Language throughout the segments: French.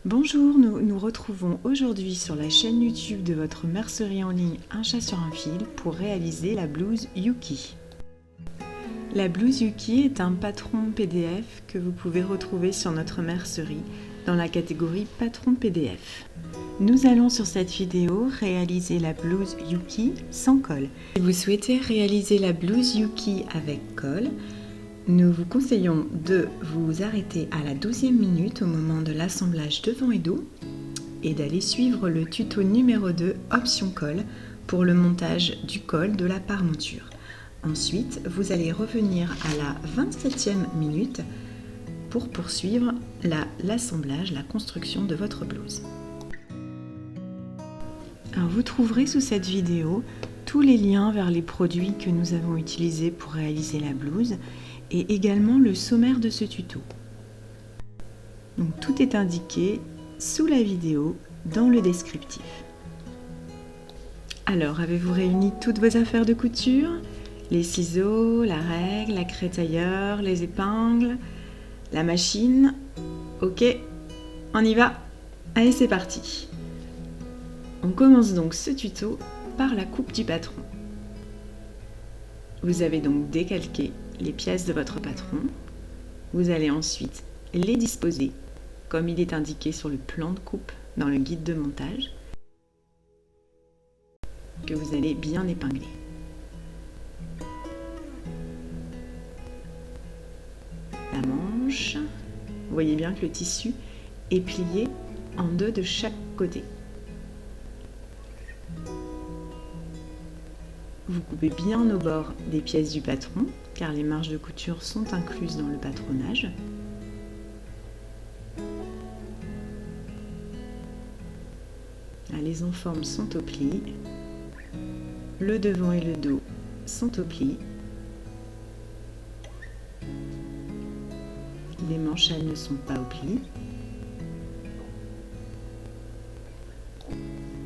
Bonjour, nous nous retrouvons aujourd'hui sur la chaîne YouTube de votre mercerie en ligne Un chat sur un fil pour réaliser la blouse Yuki. La blouse Yuki est un patron PDF que vous pouvez retrouver sur notre mercerie dans la catégorie patron PDF. Nous allons sur cette vidéo réaliser la blouse Yuki sans col. Si vous souhaitez réaliser la blouse Yuki avec col, nous vous conseillons de vous arrêter à la 12e minute au moment de l'assemblage devant et dos et d'aller suivre le tuto numéro 2 option col pour le montage du col de la paremonture. Ensuite, vous allez revenir à la 27e minute pour poursuivre l'assemblage, la construction de votre blouse. Alors, vous trouverez sous cette vidéo tous les liens vers les produits que nous avons utilisés pour réaliser la blouse et également le sommaire de ce tuto. Donc, tout est indiqué sous la vidéo dans le descriptif. Alors, avez-vous réuni toutes vos affaires de couture? Les ciseaux, la règle, la crétailleur, les épingles, la machine? Ok, on y va. Allez, c'est parti. On commence donc ce tuto par la coupe du patron. Vous avez donc décalqué les pièces de votre patron. Vous allez ensuite les disposer comme il est indiqué sur le plan de coupe dans le guide de montage que vous allez bien épingler. La manche, vous voyez bien que le tissu est plié en deux de chaque côté. Vous coupez bien au bord des pièces du patron, car les marges de couture sont incluses dans le patronage. Les enformes sont au pli, le devant et le dos sont au pli, les manchelles ne sont pas au pli.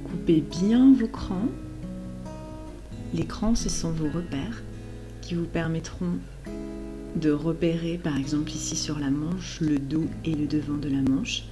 Coupez bien vos crans. Les crans, ce sont vos repères qui vous permettront de repérer, par exemple ici sur la manche, le dos et le devant de la manche.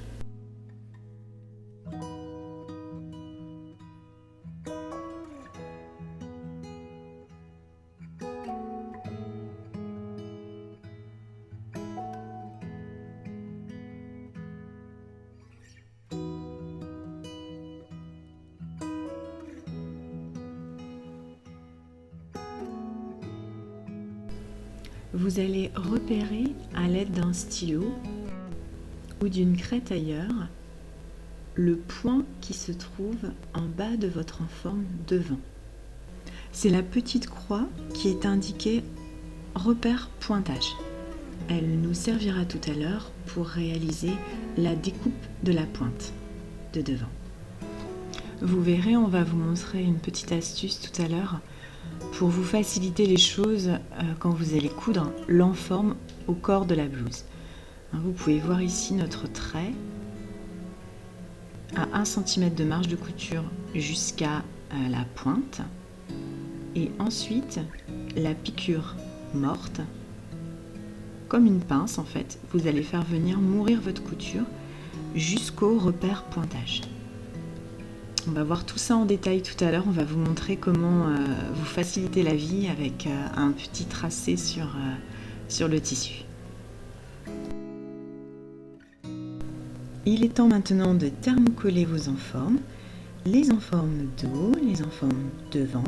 Vous allez repérer à l'aide d'un stylo ou d'une crétailleur le point qui se trouve en bas de votre enforme devant. C'est la petite croix qui est indiquée repère pointage. Elle nous servira tout à l'heure pour réaliser la découpe de la pointe de devant. Vous verrez, on va vous montrer une petite astuce tout à l'heure pour vous faciliter les choses quand vous allez coudre l'enforme au corps de la blouse. Vous pouvez voir ici notre trait à 1 cm de marge de couture jusqu'à la pointe et ensuite la piqûre morte comme une pince en fait. Vous allez faire venir mourir votre couture jusqu'au repère pointage. On va voir tout ça en détail tout à l'heure. On va vous montrer comment vous faciliter la vie avec un petit tracé sur le tissu. Il est temps maintenant de thermocoller vos enformes. Les enformes dos, les enformes devant.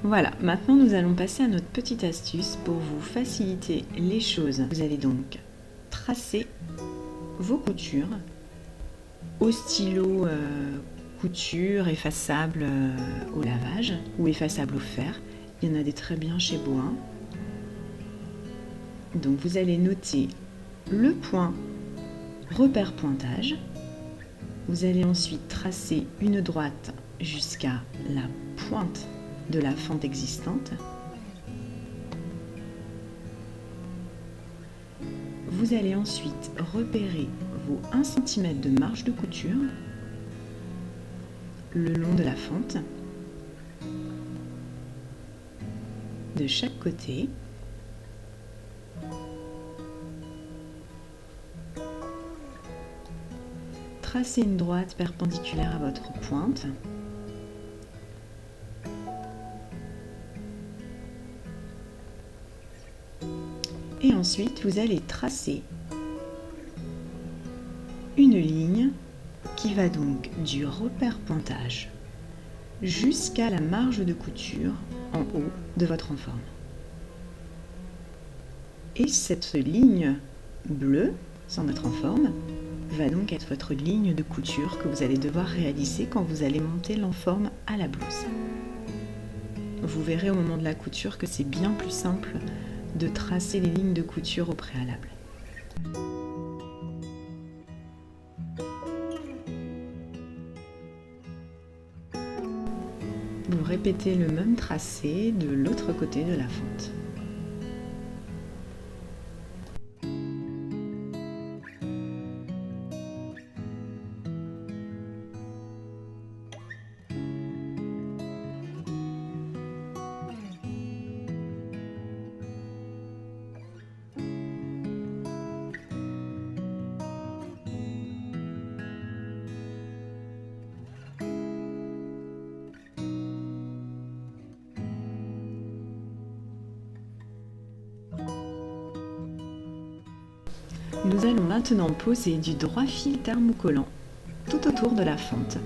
Voilà, maintenant nous allons passer à notre petite astuce pour vous faciliter les choses. Vous allez donc tracer vos coutures au stylo couture effaçable au lavage ou effaçable au fer Il y en a des très bien chez Boin. Donc vous allez noter le point repère pointage. Vous allez ensuite tracer une droite jusqu'à la pointe de la fente existante. Vous allez ensuite repérer vos 1 cm de marge de couture le long de la fente, de chaque côté. Tracez une droite perpendiculaire à votre pointe. Et ensuite, vous allez tracer une ligne qui va donc du repère pointage jusqu'à la marge de couture en haut de votre enforme. Et cette ligne bleue, sans mettre en forme, va donc être votre ligne de couture que vous allez devoir réaliser quand vous allez monter l'enforme à la blouse. Vous verrez au moment de la couture que c'est bien plus simple de tracer les lignes de couture au préalable. Vous répétez le même tracé de l'autre côté de la fente. Nous allons maintenant poser du droit fil thermocollant tout autour de la fente.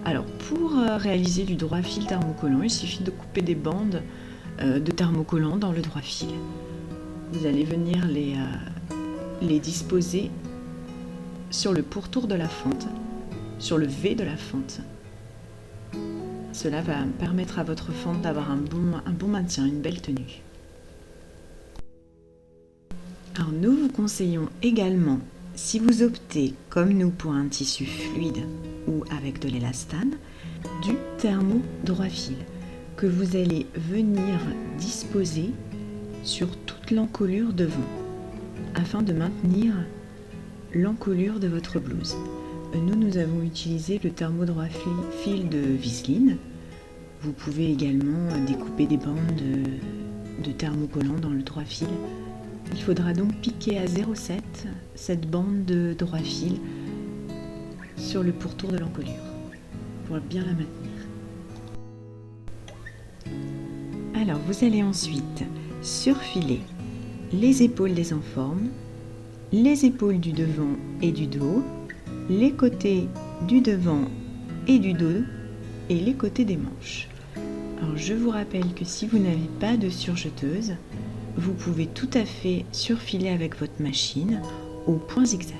Alors pour réaliser du droit fil thermocollant, il suffit de couper des bandes de thermocollant dans le droit fil. Vous allez venir les disposer sur le pourtour de la fente, sur le V de la fente. Cela va permettre à votre fente d'avoir un bon maintien, une belle tenue. Alors nous vous conseillons également, si vous optez comme nous pour un tissu fluide ou avec de l'élastane, du thermo droit fil que vous allez venir disposer sur toute l'encolure devant afin de maintenir l'encolure de votre blouse. Nous avons utilisé le thermo droit fil de Viseline. Vous pouvez également découper des bandes de thermocollant dans le droit fil. Il faudra donc piquer à 0,7 cette bande de droit fil sur le pourtour de l'encolure pour bien la maintenir. Alors vous allez ensuite surfiler les épaules des enformes, les épaules du devant et du dos, les côtés du devant et du dos et les côtés des manches. Alors je vous rappelle que si vous n'avez pas de surjeteuse, vous pouvez tout à fait surfiler avec votre machine au point zigzag.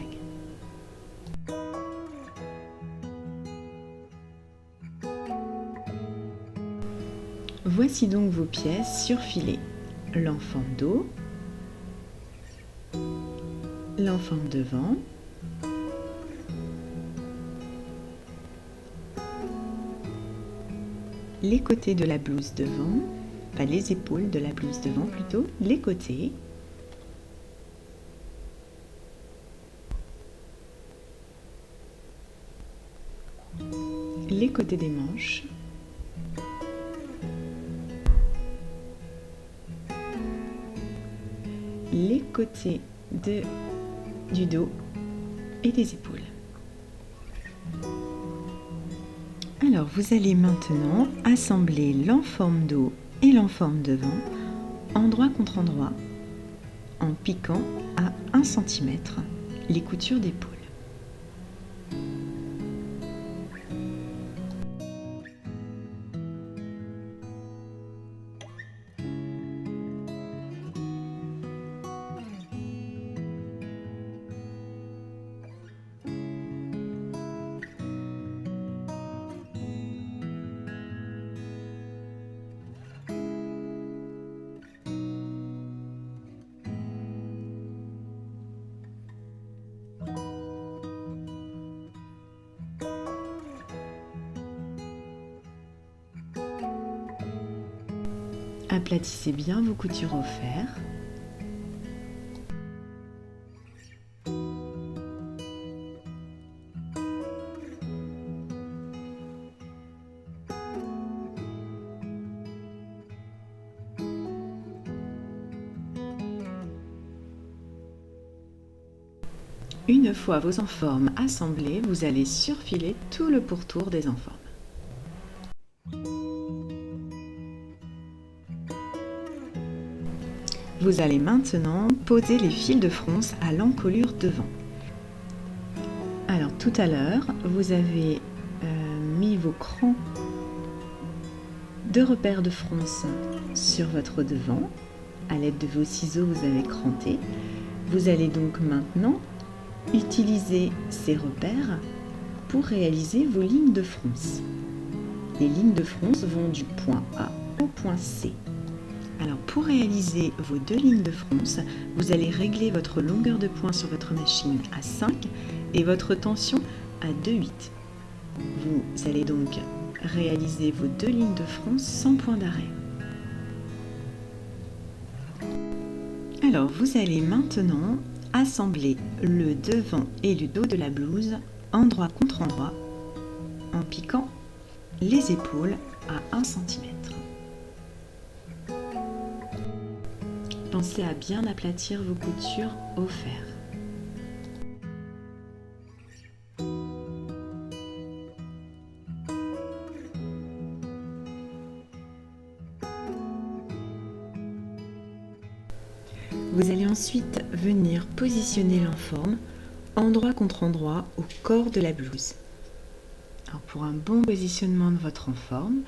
Voici donc vos pièces surfilées. L'enforme dos, l'enforme devant, les côtés de la blouse devant, enfin les épaules de la blouse devant plutôt, les côtés, les côtés des manches, les côtés du dos et des épaules. Alors vous allez maintenant assembler l'enforme dos et l'enforme devant, endroit contre endroit, en piquant à 1 cm les coutures d'épaule. Aplatissez bien vos coutures au fer. Une fois vos enformes assemblées, vous allez surfiler tout le pourtour des enformes. Vous allez maintenant poser les fils de fronce à l'encolure devant. Alors tout à l'heure, vous avez mis vos crans de repères de fronce sur votre devant. À l'aide de vos ciseaux, vous avez cranté. Vous allez donc maintenant utiliser ces repères pour réaliser vos lignes de fronce. Les lignes de fronce vont du point A au point C. Alors pour réaliser vos deux lignes de fronce, vous allez régler votre longueur de point sur votre machine à 5 et votre tension à 2,8. Vous allez donc réaliser vos deux lignes de fronce sans point d'arrêt. Alors vous allez maintenant assembler le devant et le dos de la blouse endroit contre endroit en piquant les épaules à 1 cm. Pensez à bien aplatir vos coutures au fer. Vous allez ensuite venir positionner l'enforme endroit contre endroit au corps de la blouse. Alors pour un bon positionnement de votre enforme,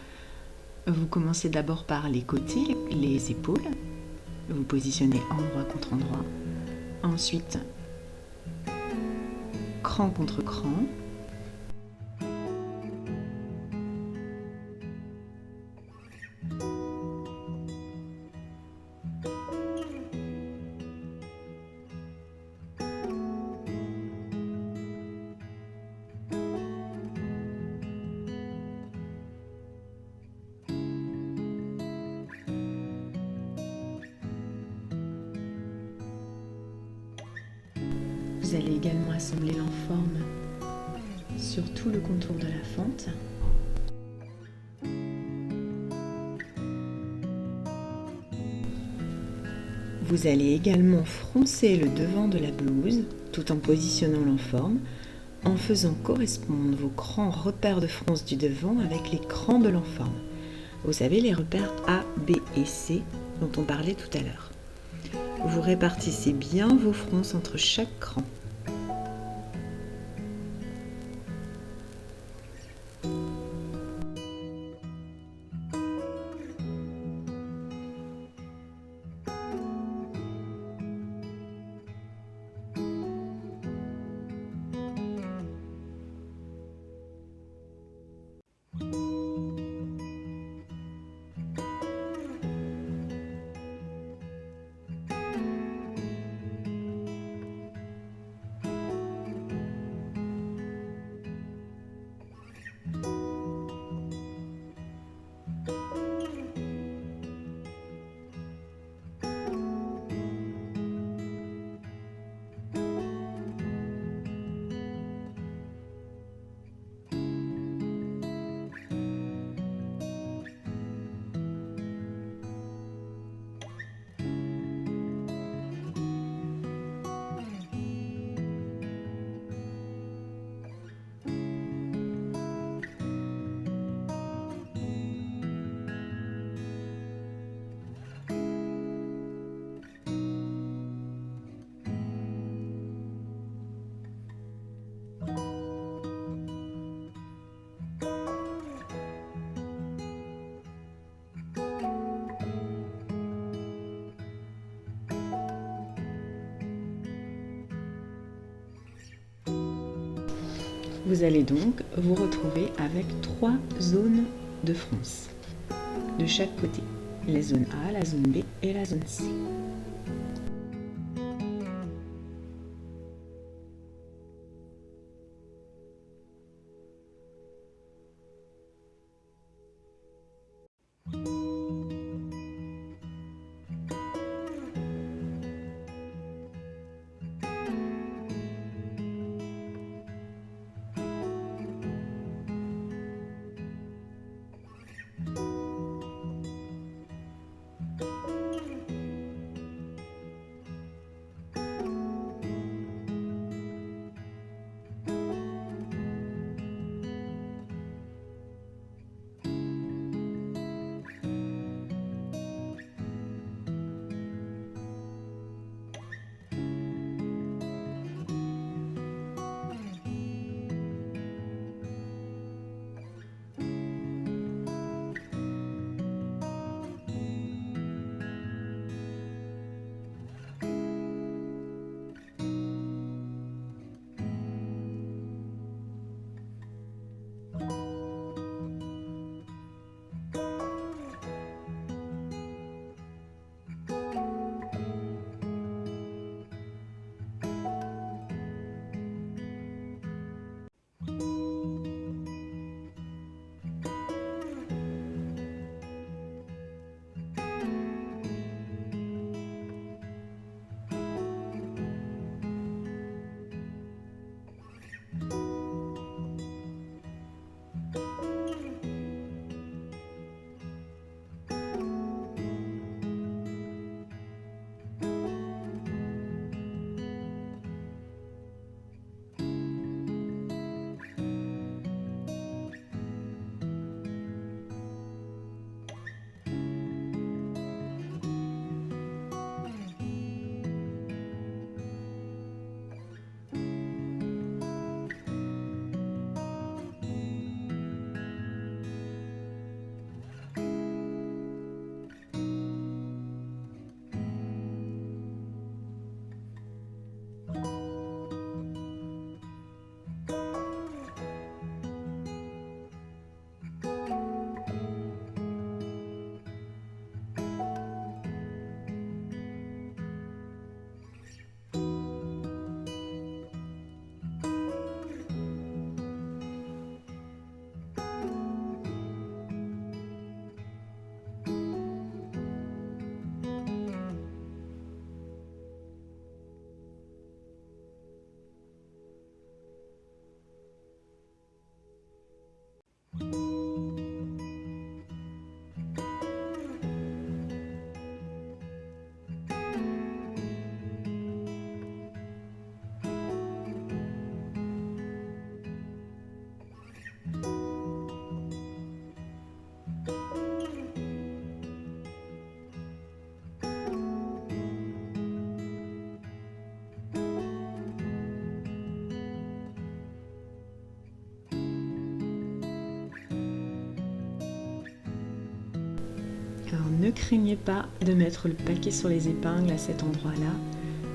vous commencez d'abord par les côtés, les épaules. Vous positionnez endroit contre endroit. Ensuite, cran contre cran. Vous allez également assembler l'enforme sur tout le contour de la fente. Vous allez également froncer le devant de la blouse tout en positionnant l'enforme, en faisant correspondre vos crans repères de fronce du devant avec les crans de l'enforme. Vous savez, les repères A, B et C dont on parlait tout à l'heure. Vous répartissez bien vos fronces entre chaque cran. Vous allez donc vous retrouver avec 3 zones de fronce de chaque côté, la zone A, la zone B et la zone C. Alors ne craignez pas de mettre le paquet sur les épingles à cet endroit-là.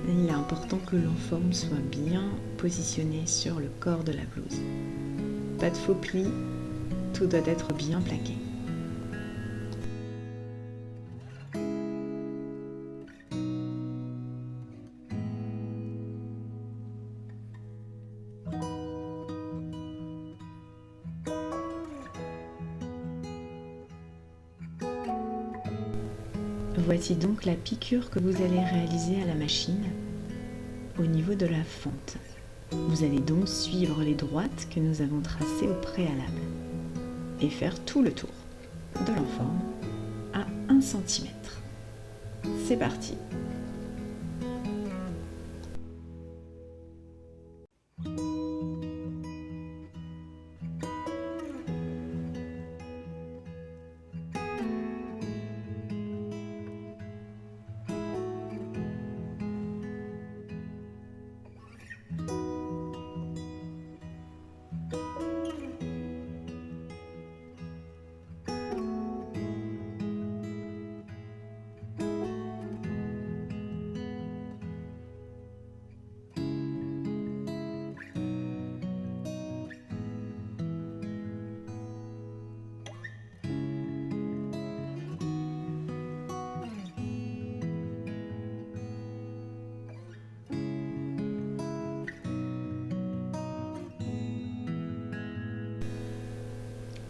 Il est important que l'enforme soit bien positionnée sur le corps de la blouse. Pas de faux plis, tout doit être bien plaqué. Voici donc la piqûre que vous allez réaliser à la machine au niveau de la fente. Vous allez donc suivre les droites que nous avons tracées au préalable et faire tout le tour de l'enforme à 1 cm. C'est parti!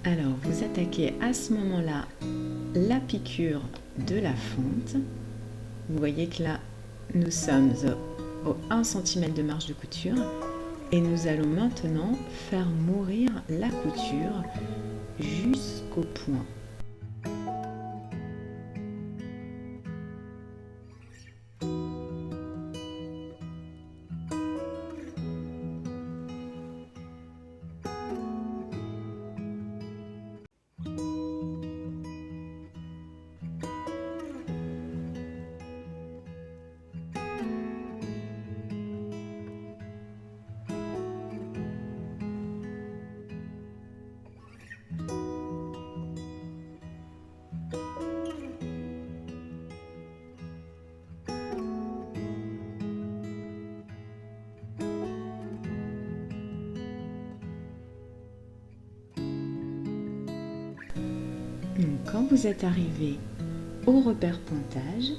Alors, vous attaquez à ce moment-là la piqûre de la fente. Vous voyez que là, nous sommes au 1 cm de marge de couture et nous allons maintenant faire mourir la couture jusqu'au point. Donc, quand vous êtes arrivé au repère pointage,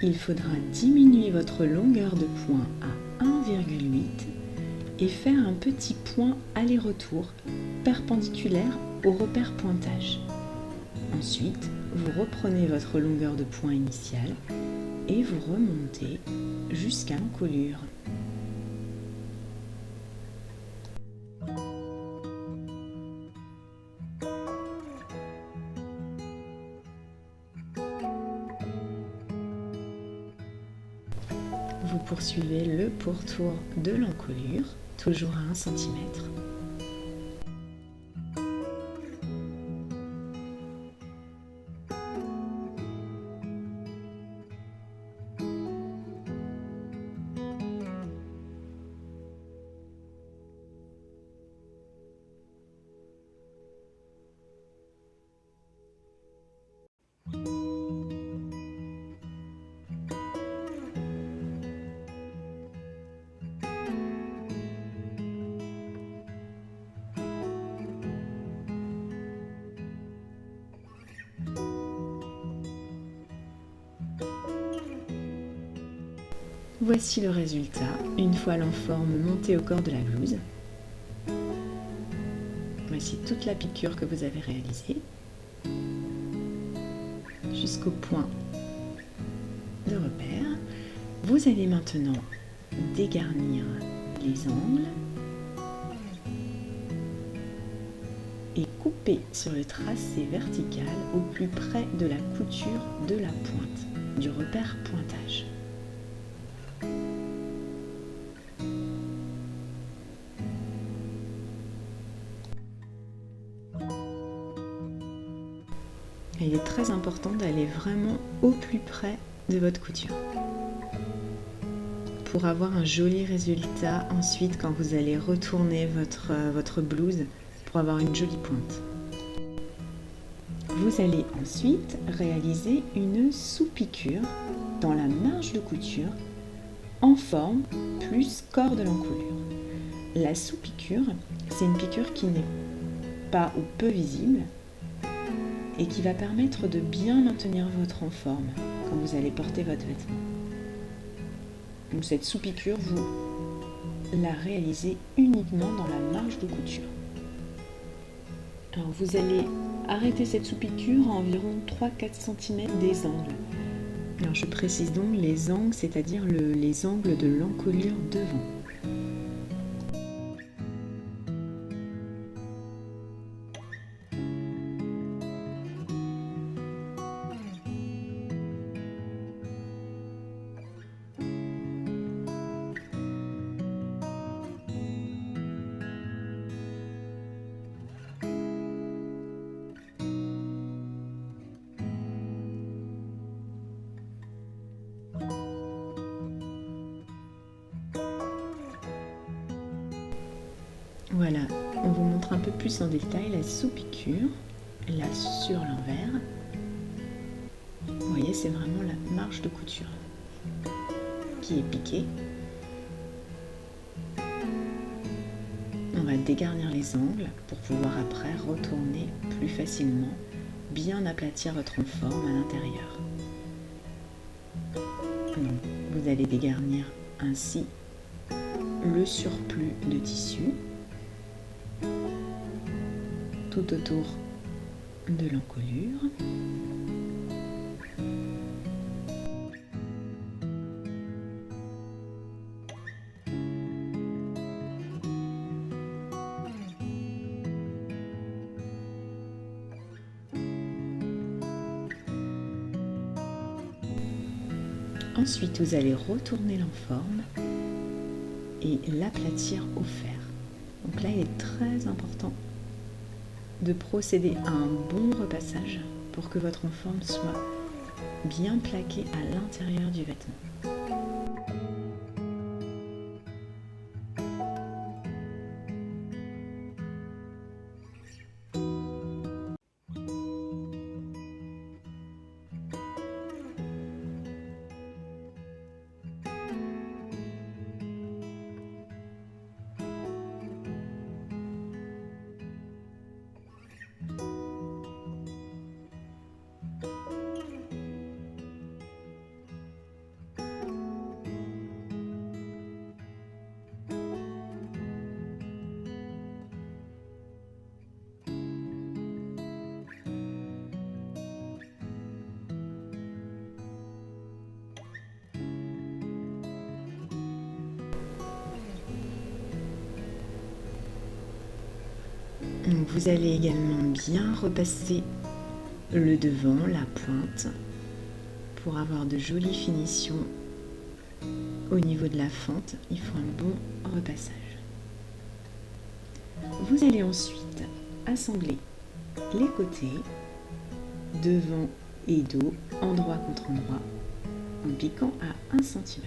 il faudra diminuer votre longueur de point à 1,8 et faire un petit point aller-retour perpendiculaire au repère pointage. Ensuite, vous reprenez votre longueur de point initiale et vous remontez jusqu'à l'encolure. vous poursuivez le pourtour de l'encolure, toujours à 1 cm. Voici le résultat, une fois l'enforme montée au corps de la blouse. Voici toute la piqûre que vous avez réalisée, jusqu'au point de repère. Vous allez maintenant dégarnir les angles et couper sur le tracé vertical au plus près de la couture de la pointe, du repère pointage. Il est très important d'aller vraiment au plus près de votre couture pour avoir un joli résultat ensuite quand vous allez retourner votre blouse pour avoir une jolie pointe. Vous allez ensuite réaliser une sous-piqûre dans la marge de couture en forme plus corps de l'encolure. La sous-piqûre, c'est une piqûre qui n'est pas ou peu visible et qui va permettre de bien maintenir votre enforme quand vous allez porter votre vêtement. Donc cette sous-piqûre, vous la réalisez uniquement dans la marge de couture. Alors vous allez arrêter cette sous-piqûre à environ 3-4 cm des angles. Alors je précise donc les angles, c'est-à-dire les angles de l'encolure devant. Voilà, on vous montre un peu plus en détail la sous-piqûre, là sur l'envers. Vous voyez, c'est vraiment la marge de couture qui est piquée. On va dégarnir les angles pour pouvoir après retourner plus facilement, bien aplatir votre enforme à l'intérieur. Donc, vous allez dégarnir ainsi le surplus de tissu tout autour de l'encolure. Ensuite, vous allez retourner l'enforme et l'aplatir au fer. Donc là, il est très important de procéder à un bon repassage pour que votre enforme soit bien plaquée à l'intérieur du vêtement. Vous allez également bien repasser le devant, la pointe, pour avoir de jolies finitions Au niveau de la fente, il faut un bon repassage. Vous allez ensuite assembler les côtés, devant et dos, endroit contre endroit, en piquant à 1 cm.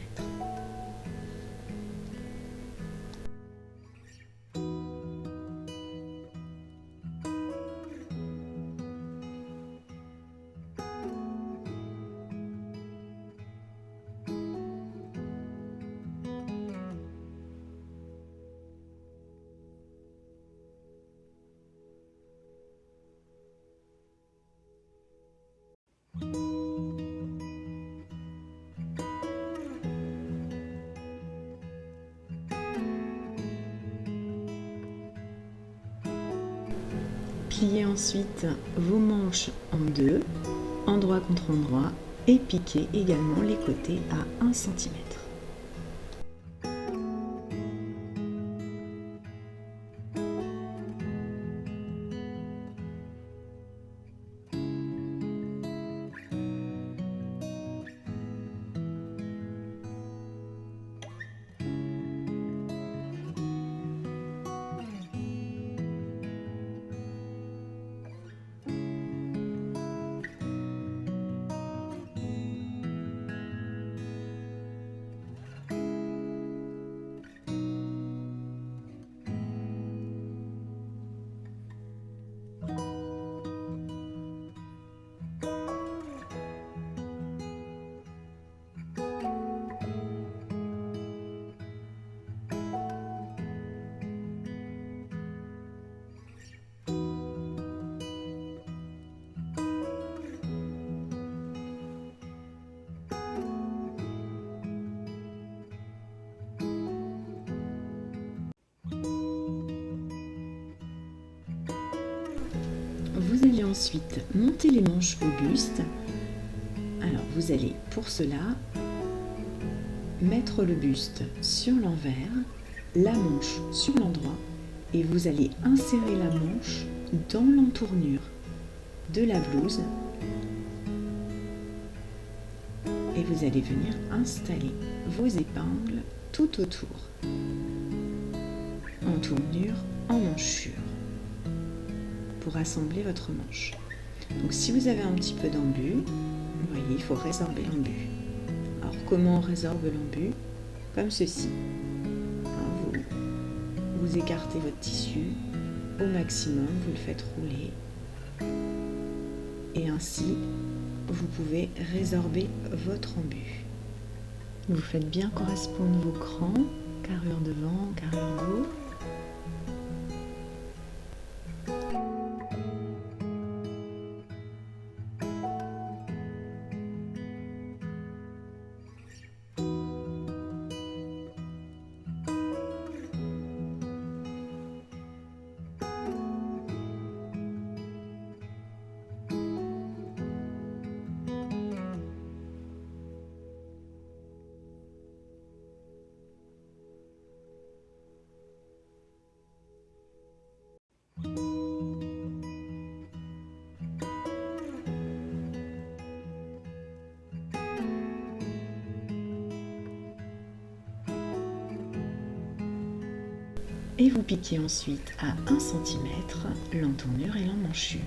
Pliez ensuite vos manches en deux, endroit contre endroit, et piquez également les côtés à 1 cm. Vous allez ensuite monter les manches au buste. Alors vous allez pour cela mettre le buste sur l'envers, la manche sur l'endroit et vous allez insérer la manche dans l'entournure de la blouse et vous allez venir installer vos épingles tout autour, entournure en manchure, pour assembler votre manche. Donc si vous avez un petit peu d'embu, vous voyez, il faut résorber l'embu. Alors comment on résorbe l'embu? Comme ceci. Alors, vous écartez votre tissu au maximum, vous le faites rouler et ainsi vous pouvez résorber votre embu. Vous faites bien correspondre vos crans, carrure devant, carrure dos. Et vous piquez ensuite à 1 cm l'entournure et l'emmanchure.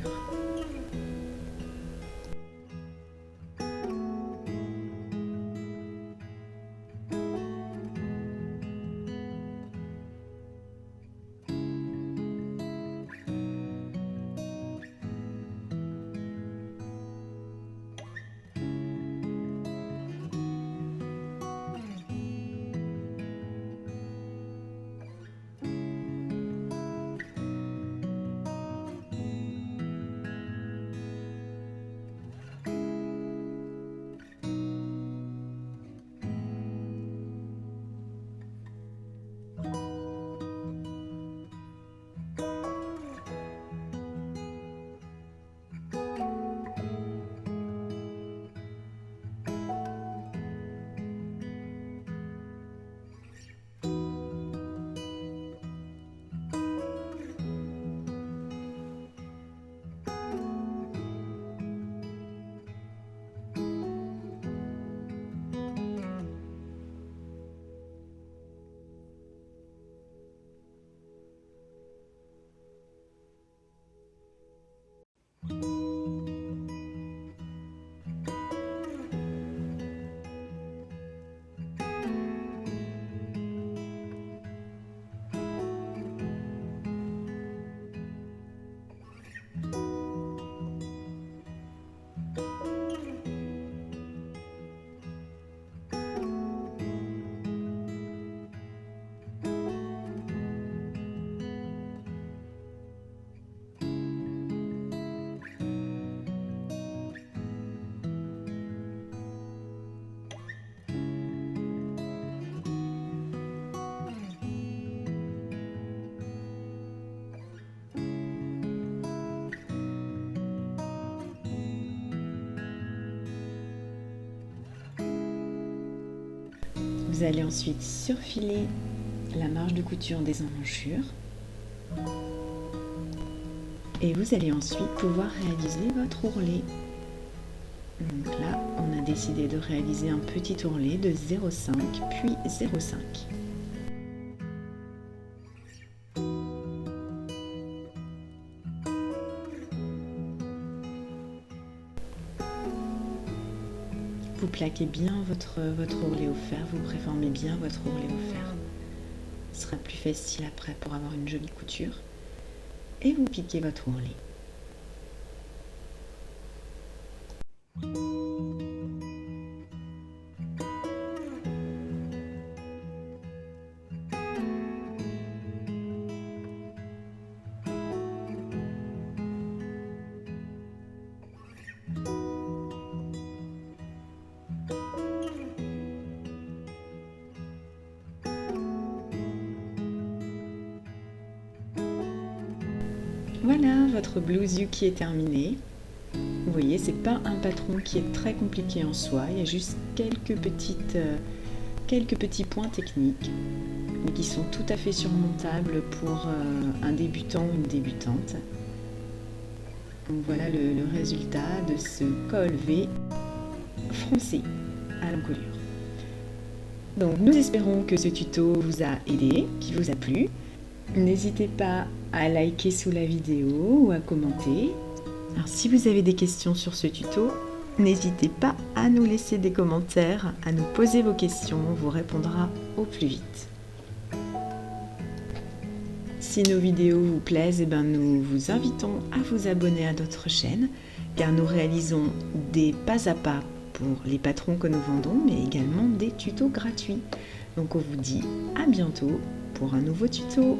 Vous allez ensuite surfiler la marge de couture des emmanchures. Et vous allez ensuite pouvoir réaliser votre ourlet. Donc là, on a décidé de réaliser un petit ourlet de 0,5 puis 0,5. Vous plaquez bien votre ourlet au fer, vous préformez bien votre ourlet au fer. Ce sera plus facile après pour avoir une jolie couture. Et vous piquez votre ourlet. Voilà, votre blouse Yuki est terminée. Vous voyez, c'est pas un patron qui est très compliqué en soi, il y a juste quelques petits points techniques, mais qui sont tout à fait surmontables pour un débutant ou une débutante. Donc voilà le résultat de ce col V froncé à l'encolure. Donc nous espérons que ce tuto vous a aidé, qu'il vous a plu. N'hésitez pas à liker sous la vidéo ou à commenter. Alors si vous avez des questions sur ce tuto, n'hésitez pas à nous laisser des commentaires, à nous poser vos questions, on vous répondra au plus vite. Si nos vidéos vous plaisent, nous vous invitons à vous abonner à notre chaîne, car nous réalisons des pas à pas pour les patrons que nous vendons, mais également des tutos gratuits. Donc on vous dit à bientôt pour un nouveau tuto.